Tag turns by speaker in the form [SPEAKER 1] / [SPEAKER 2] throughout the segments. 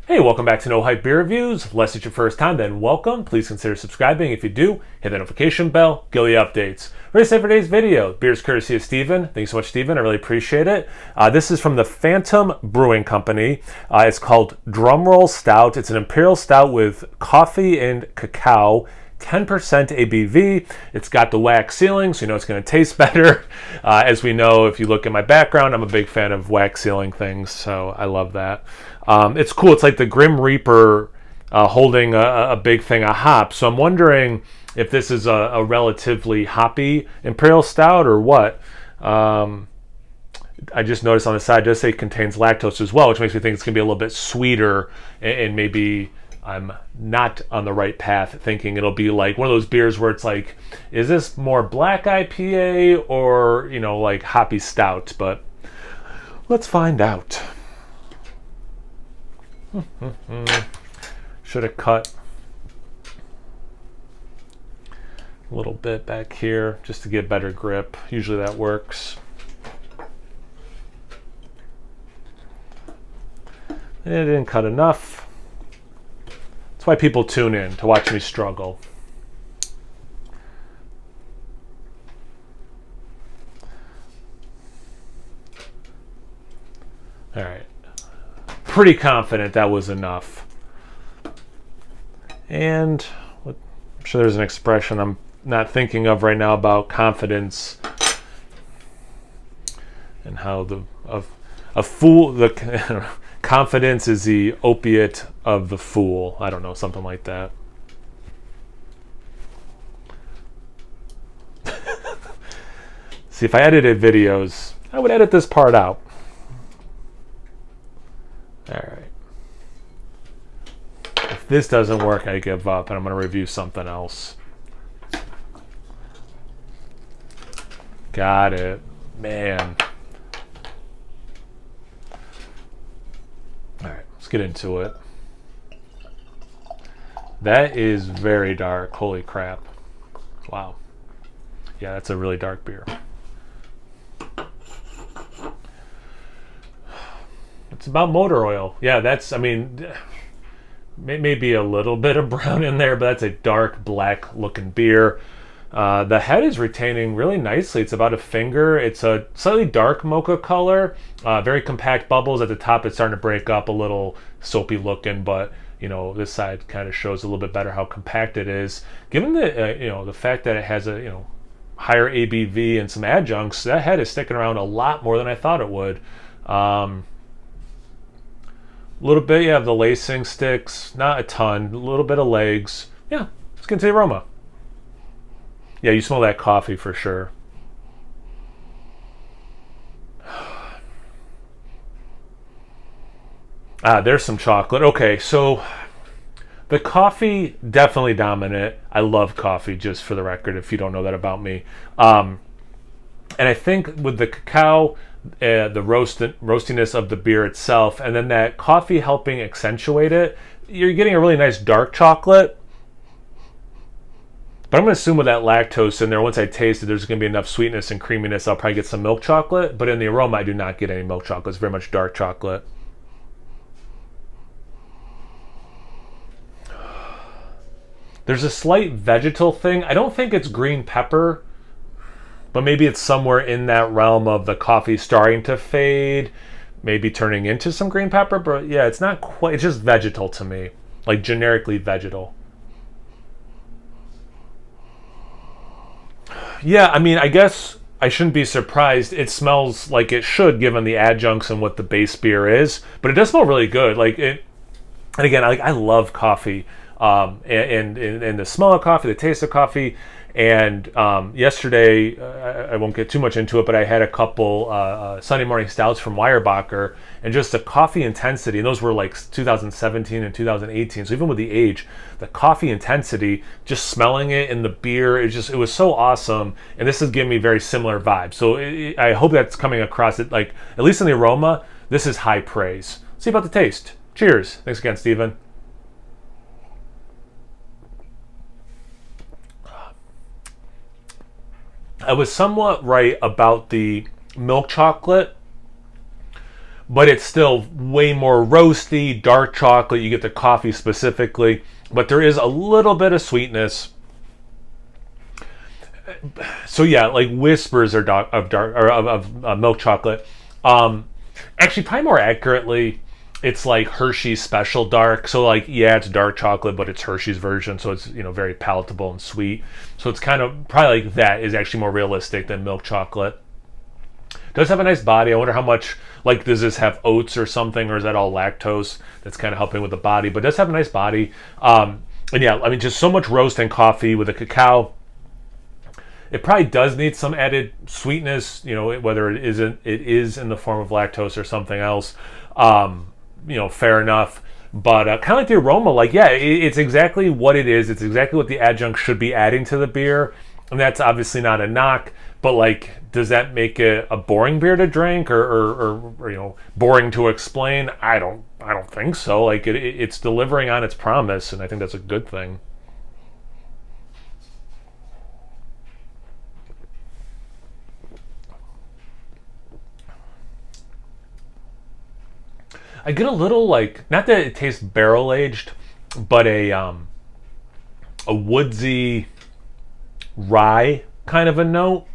[SPEAKER 1] Hey, welcome back to No Hype Beer Reviews. Unless it's your first time, then welcome. Please consider subscribing. If you do, hit the notification bell, get the updates. Ready to say for today's video. Beer's courtesy of Steven. Thank you so much, Steven. I really appreciate it. This is from the Phantom Brewing Company. It's called Drumroll Stout. It's an imperial stout with coffee and cacao. 10% ABV. It's got the wax sealing, so you know it's going to taste better. As we know, if you look at my background, I'm a big fan of wax sealing things, so I love that. It's cool. It's like the Grim Reaper holding a big thing of hops. So I'm wondering if this is a relatively hoppy imperial stout or what. I just noticed on the side it does say it contains lactose as well, which makes me think it's going to be a little bit sweeter, and maybe I'm not on the right path thinking it'll be like one of those beers where it's like, is this more black IPA or, you know, like hoppy stout? But let's find out. Should have cut a little bit back here just to get better grip. Usually that works. And it didn't cut enough. That's why people tune in, to watch me struggle. All right. Pretty confident that was enough. And I'm sure there's an expression I'm not thinking of right now about confidence and how confidence is the opiate of the fool. I don't know, something like that. See, if I edited videos, I would edit this part out. All right. If this doesn't work, I give up and I'm going to review something else. Got it. Man. All right, let's get into it. That is very dark. Holy crap. Wow. Yeah, that's a really dark beer. It's about motor oil. Yeah, that's, I mean, maybe a little bit of brown in there, but that's a dark black looking beer. The head is retaining really nicely. It's about a finger. It's a slightly dark mocha color. Very compact bubbles at the top. It's starting to break up a little, soapy looking, but you know, this side kind of shows a little bit better how compact it is. Given the you know, the fact that it has a, you know, higher ABV and some adjuncts, that head is sticking around a lot more than I thought it would. A little bit, yeah, the lacing sticks, not a ton, a little bit of legs. Yeah, let's get into the aroma. Yeah, you smell that coffee for sure. There's some chocolate. Okay, so the coffee, definitely dominant. I love coffee, just for the record, if you don't know that about me. And I think with the cacao, the roastiness of the beer itself, and then that coffee helping accentuate it, you're getting a really nice dark chocolate. But I'm going to assume with that lactose in there, once I taste it, there's going to be enough sweetness and creaminess. I'll probably get some milk chocolate. But in the aroma, I do not get any milk chocolate. It's very much dark chocolate. There's a slight vegetal thing. I don't think it's green pepper, but maybe it's somewhere in that realm of the coffee starting to fade, maybe turning into some green pepper. But yeah, it's not quite, it's just vegetal to me, like generically vegetal. Yeah, I mean, I guess I shouldn't be surprised. It smells like it should, given the adjuncts and what the base beer is. But it does smell really good. Like it, and again, I love coffee, and the smell of coffee, the taste of coffee. And yesterday, I won't get too much into it, but I had a couple Sunday morning stouts from Weyerbacher, and just the coffee intensity, and those were like 2017 and 2018. So even with the age, the coffee intensity, just smelling it in the beer, it was so awesome. And this is giving me very similar vibes. So I hope that's coming across it, like, at least in the aroma, this is high praise. See about the taste. Cheers. Thanks again, Steven. I was somewhat right about the milk chocolate, but it's still way more roasty, dark chocolate. You get the coffee specifically, but there is a little bit of sweetness. So yeah, like whispers of milk chocolate. Actually, probably more accurately, it's like Hershey's Special Dark. So like, yeah, it's dark chocolate, but it's Hershey's version, so it's very palatable and sweet. So it's kind of probably like that is actually more realistic than milk chocolate. Does have a nice body. I wonder how much, like, does this have oats or something, or is that all lactose that's kind of helping with the body? But it does have a nice body. And yeah, I mean, just so much roast and coffee with the cacao. It probably does need some added sweetness, whether it is in the form of lactose or something else. Fair enough. But kind of like the aroma, like, yeah, it's exactly what it is. It's exactly what the adjunct should be adding to the beer. And that's obviously not a knock, but like, does that make it a boring beer to drink or boring to explain? I don't think so. Like, it's delivering on its promise, and I think that's a good thing. I get a little, like, not that it tastes barrel aged, but a woodsy rye kind of a note.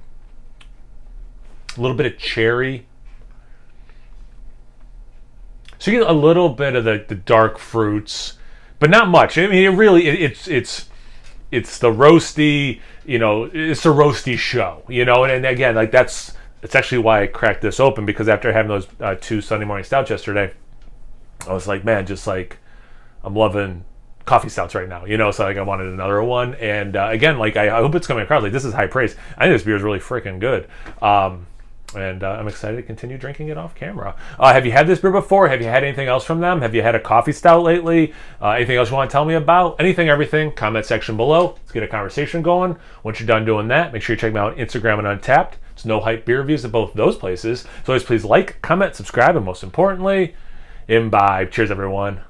[SPEAKER 1] A little bit of cherry. So you get a little bit of the dark fruits, but not much. I mean, it's the roasty, it's a roasty show, and again, like, it's actually why I cracked this open, because after having those 2 Sunday morning stouts yesterday, I was like, man, just like, I'm loving coffee stouts right now, so like I wanted another one. And again, like, I hope it's coming across, like, this is high praise. I think this beer is really freaking good. And I'm excited to continue drinking it off camera. Have you had this beer before? Have you had anything else from them? Have you had a coffee stout lately? Anything else you want to tell me about? Anything, everything, comment section below. Let's get a conversation going. Once you're done doing that, make sure you check me out on Instagram and Untapped. It's No Hype Beer Reviews at both those places. So always please like, comment, subscribe, and most importantly, imbibe. Cheers, everyone.